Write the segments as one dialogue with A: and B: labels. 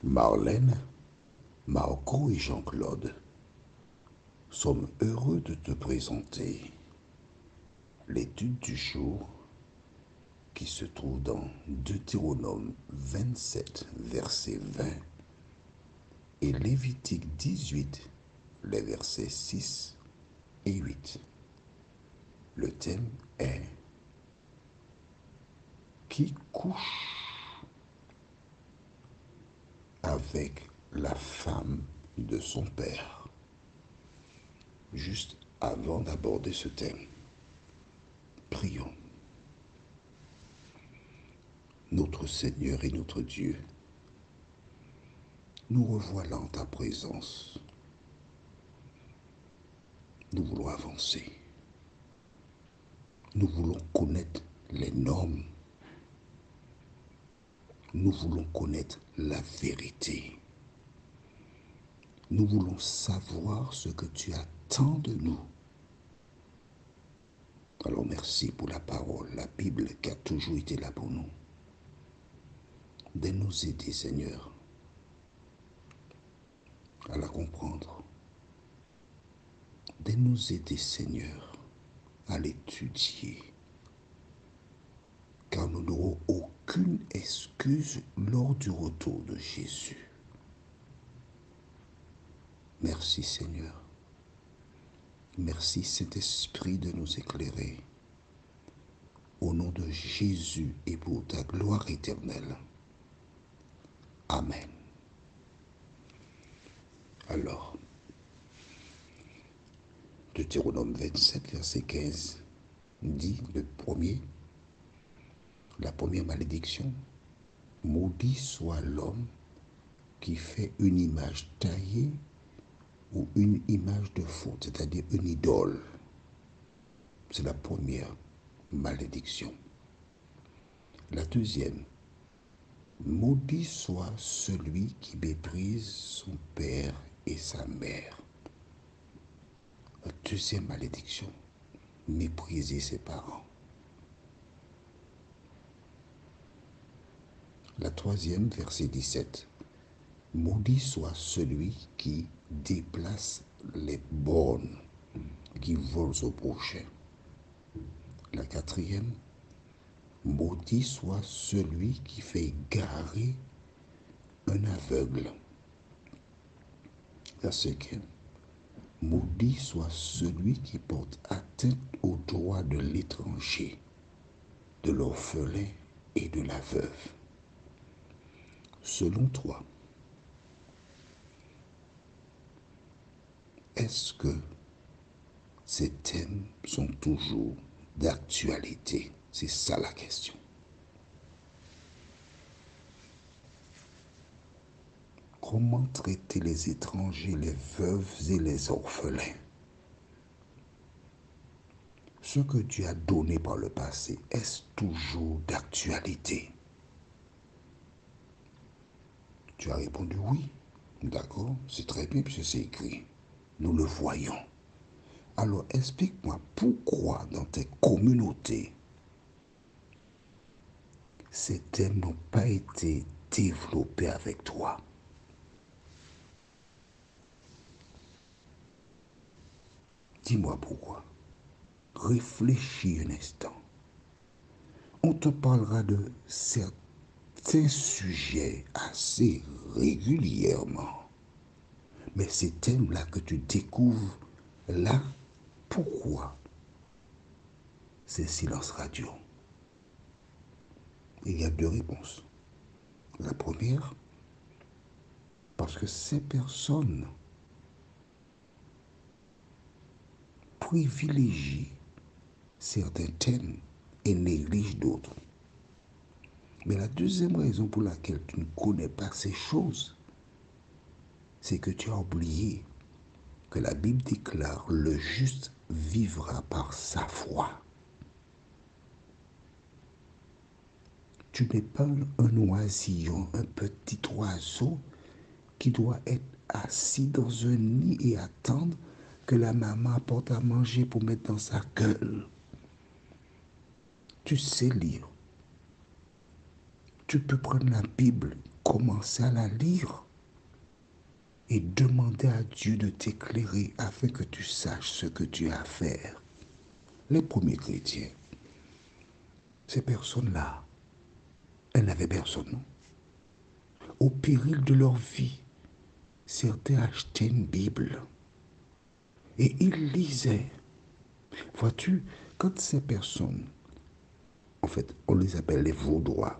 A: Marlène, Marco et Jean-Claude sommes heureux de te présenter l'étude du jour qui se trouve dans Deutéronome 27, verset 20 et Lévitique 18, les versets 6 et 8. Le thème est qui couche avec la femme de son père. Juste avant d'aborder ce thème, prions. Notre Seigneur et notre Dieu, nous revoilà en ta présence. Nous voulons avancer. Nous voulons connaître les normes. Nous voulons connaître la vérité. Nous voulons savoir ce que tu attends de nous. Alors merci pour la parole, la Bible qui a toujours été là pour nous. De nous aider, Seigneur, à la comprendre. De nous aider, Seigneur, à l'étudier. Car nous n'aurons aucune excuse lors du retour de Jésus. Merci, Seigneur. Merci, Saint-Esprit, de nous éclairer. Au nom de Jésus et pour ta gloire éternelle. Amen. Alors, Deutéronome 27, verset 15, dit la première malédiction, maudit soit l'homme qui fait une image taillée ou une image de faute, c'est-à-dire une idole. C'est la première malédiction. La deuxième, maudit soit celui qui méprise son père et sa mère. La deuxième malédiction, mépriser ses parents. La troisième, verset 17, maudit soit celui qui déplace les bornes, qui vole au prochain. La quatrième, maudit soit celui qui fait garer un aveugle. La cinquième, maudit soit celui qui porte atteinte aux droits de l'étranger, de l'orphelin et de la veuve. Selon toi, est-ce que ces thèmes sont toujours d'actualité? C'est ça la question. Comment traiter les étrangers, les veuves et les orphelins? Ce que Dieu a donné par le passé, est-ce toujours d'actualité? Tu as répondu oui. D'accord, c'est très bien puisque c'est écrit. Nous le voyons. Alors explique-moi pourquoi dans tes communautés, ces thèmes n'ont pas été développés avec toi. Dis-moi pourquoi. Réfléchis un instant. On te parlera de certains sujets assez régulièrement. Mais ces thèmes-là que tu découvres, là, pourquoi? C'est silence radio. Il y a deux réponses. La première, parce que ces personnes privilégient certains thèmes et négligent d'autres. Mais la deuxième raison pour laquelle tu ne connais pas ces choses, c'est que tu as oublié que la Bible déclare le juste vivra par sa foi. Tu n'es pas un oisillon, un petit oiseau qui doit être assis dans un nid et attendre que la maman apporte à manger pour mettre dans sa gueule. Tu sais lire. Tu peux prendre la Bible, commencer à la lire et demander à Dieu de t'éclairer afin que tu saches ce que tu as à faire. Les premiers chrétiens, ces personnes-là, elles n'avaient personne, non? Au péril de leur vie, certains achetaient une Bible et ils lisaient. Vois-tu, quand ces personnes, en fait, on les appelle les vaudois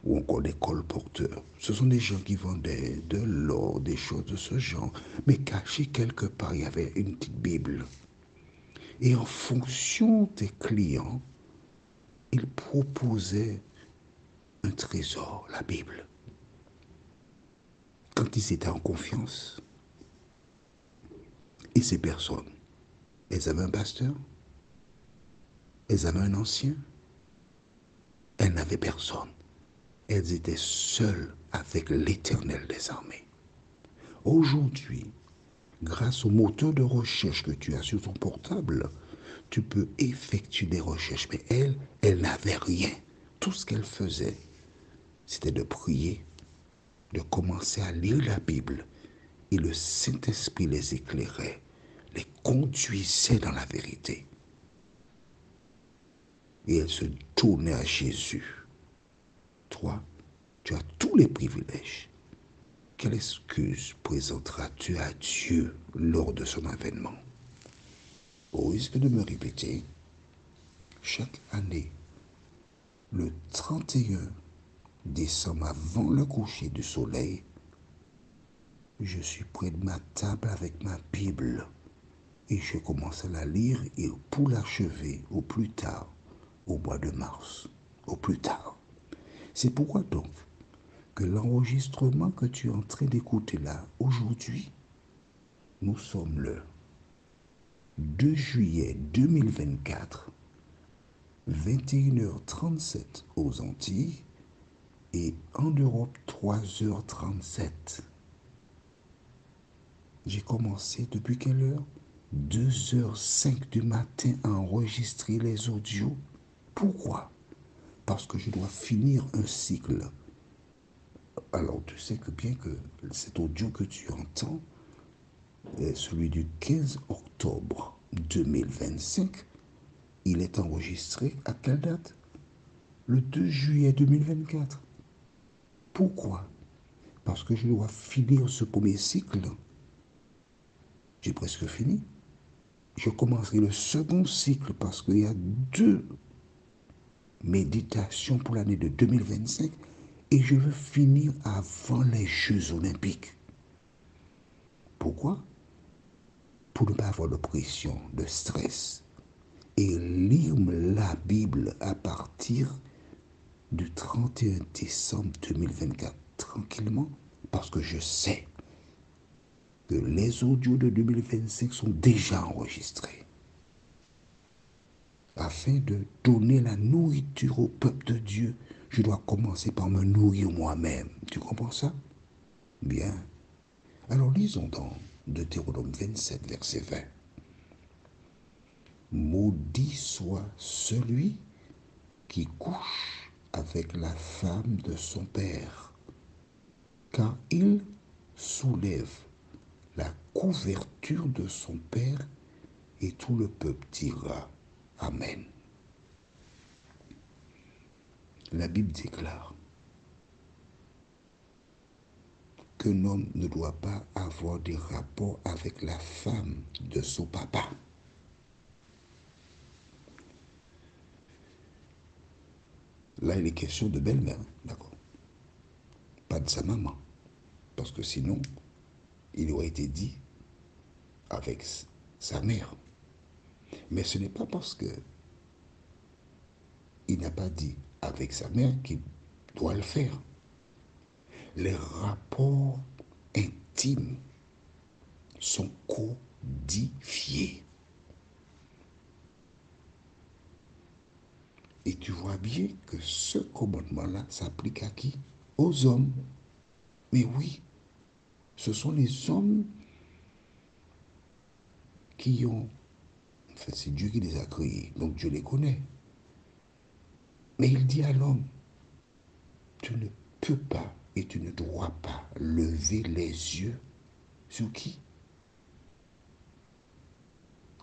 A: ou encore des colporteurs, ce sont des gens qui vendaient de l'or, des choses de ce genre, mais cachés quelque part, il y avait une petite Bible. Et en fonction des clients, ils proposaient un trésor, la Bible. Quand ils étaient en confiance, et ces personnes, elles avaient un pasteur, elles avaient un ancien, elles n'avaient personne. Elles étaient seules avec l'Éternel des armées. Aujourd'hui, grâce au moteur de recherche que tu as sur ton portable, tu peux effectuer des recherches. Mais elle n'avait rien. Tout ce qu'elle faisait, c'était de prier, de commencer à lire la Bible. Et le Saint-Esprit les éclairait, les conduisait dans la vérité. Et elle se tournait à Jésus. Toi, tu as tous les privilèges. Quelle excuse présenteras-tu à Dieu lors de son avènement? Au risque de me répéter, chaque année, le 31 décembre avant le coucher du soleil, je suis près de ma table avec ma Bible et je commence à la lire et pour l'achever au plus tard, au mois de mars, au plus tard. C'est pourquoi donc que l'enregistrement que tu es en train d'écouter là, aujourd'hui, nous sommes le 2 juillet 2024, 21h37 aux Antilles et en Europe 3h37. J'ai commencé depuis quelle heure? 2h05 du matin à enregistrer les audios. Pourquoi? Parce que je dois finir un cycle. Alors tu sais que bien que cet audio que tu entends est celui du 15 octobre 2025, il est enregistré à quelle date? Le 2 juillet 2024. Pourquoi? Parce que je dois finir ce premier cycle. J'ai presque fini. Je commencerai le second cycle parce qu'il y a 2 méditations pour l'année de 2025 et je veux finir avant les Jeux Olympiques. Pourquoi? Pour ne pas avoir de pression, de stress et lire la Bible à partir du 31 décembre 2024 tranquillement parce que je sais que les audios de 2025 sont déjà enregistrés afin de donner la nourriture au peuple de Dieu. Je dois commencer par me nourrir moi-même. Tu comprends ça? Bien. Alors lisons dans Deutéronome 27, verset 20. Maudit soit celui qui couche avec la femme de son père, car il soulève la couverture de son père, et tout le peuple dira Amen. La Bible déclare qu'un homme ne doit pas avoir des rapports avec la femme de son papa. Là, il est question de belle-mère, d'accord? Pas de sa maman. Parce que sinon, il aurait été dit avec sa mère. Mais ce n'est pas parce que il n'a pas dit avec sa mère qu'il doit le faire. Les rapports intimes sont codifiés. Et tu vois bien que ce commandement-là s'applique à qui? Aux hommes. Mais oui, ce sont les hommes qui ont... En fait, c'est Dieu qui les a créés, donc Dieu les connaît. Mais il dit à l'homme, tu ne peux pas et tu ne dois pas lever les yeux sur qui?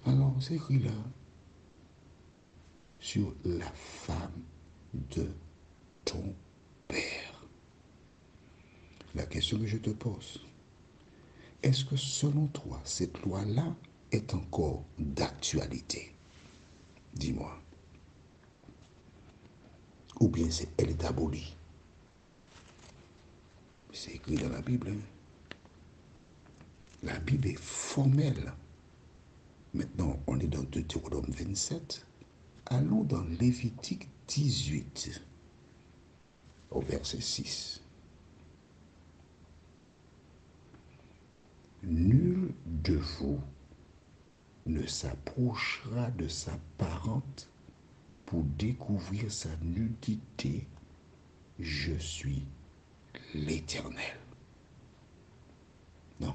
A: Alors, c'est écrit là, sur la femme de ton père. La question que je te pose, est-ce que selon toi, cette loi-là est encore d'actualité? Dis-moi. Ou bien elle est abolie? C'est écrit dans la Bible. La Bible est formelle. Maintenant, on est dans Deutéronome 27. Allons dans Lévitique 18, au verset 6. Nul de vous ne s'approchera de sa parente pour découvrir sa nudité. Je suis l'Éternel. Non.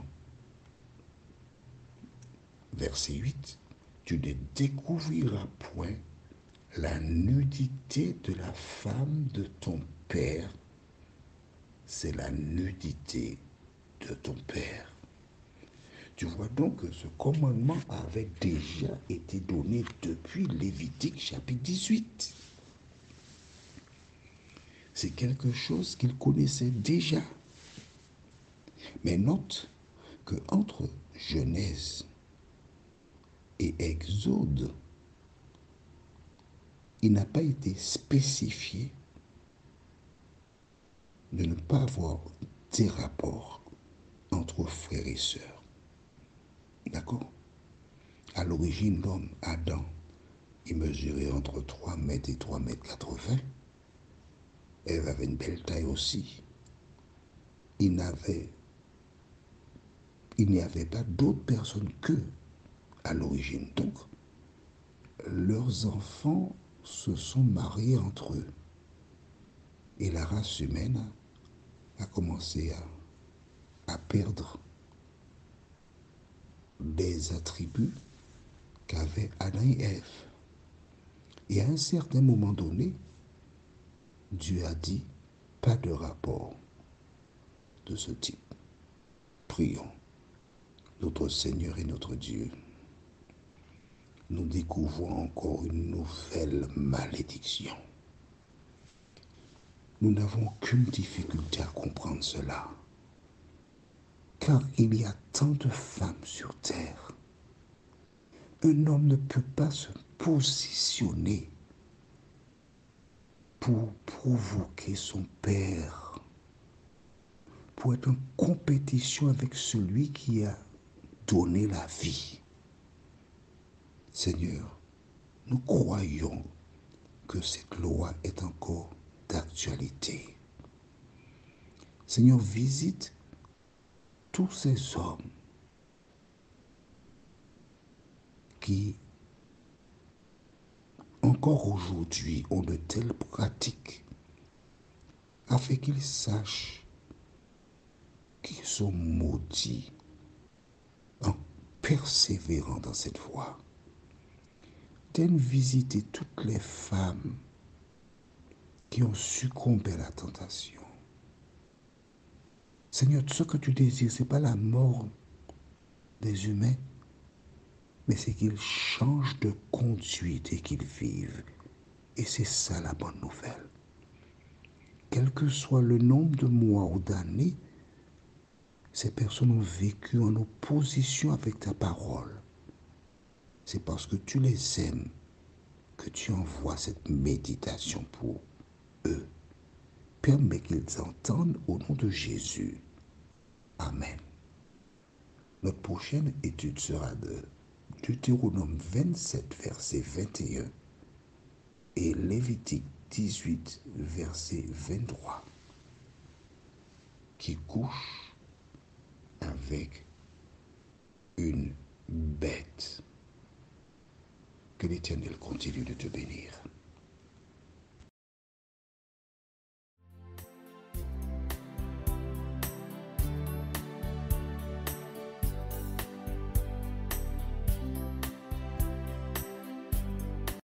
A: Verset 8. Tu ne découvriras point la nudité de la femme de ton père. C'est la nudité de ton père. Tu vois donc que ce commandement avait déjà été donné depuis Lévitique chapitre 18. C'est quelque chose qu'il connaissait déjà. Mais note que entre Genèse et Exode, il n'a pas été spécifié de ne pas avoir des rapports entre frères et sœurs. D'accord? À l'origine, l'homme, Adam, il mesurait entre 3 mètres et 3 mètres 80. Ève avait une belle taille aussi. Il n'y avait pas d'autres personnes qu'eux à l'origine. Donc, leurs enfants se sont mariés entre eux. Et la race humaine a commencé à perdre des attributs qu'avaient Adam et Ève. Et à un certain moment donné, Dieu a dit, pas de rapport de ce type. Prions. Notre Seigneur et notre Dieu, nous découvrons encore une nouvelle malédiction. Nous n'avons aucune difficulté à comprendre cela, car il y a tant de femmes sur terre. Un homme ne peut pas se positionner pour provoquer son père, pour être en compétition avec celui qui a donné la vie. Seigneur, nous croyons que cette loi est encore d'actualité. Seigneur, visite tous ces hommes qui, encore aujourd'hui, ont de telles pratiques, afin qu'ils sachent qu'ils sont maudits en persévérant dans cette voie. Viens visiter toutes les femmes qui ont succombé à la tentation. Seigneur, ce que tu désires, ce n'est pas la mort des humains, mais c'est qu'ils changent de conduite et qu'ils vivent. Et c'est ça la bonne nouvelle. Quel que soit le nombre de mois ou d'années, ces personnes ont vécu en opposition avec ta parole. C'est parce que tu les aimes que tu envoies cette méditation pour eux. Permets qu'ils entendent au nom de Jésus. Amen. Notre prochaine étude sera de Deutéronome 27, verset 21 et Lévitique 18, verset 23, qui couche avec une bête. Que l'Éternel continue de te bénir.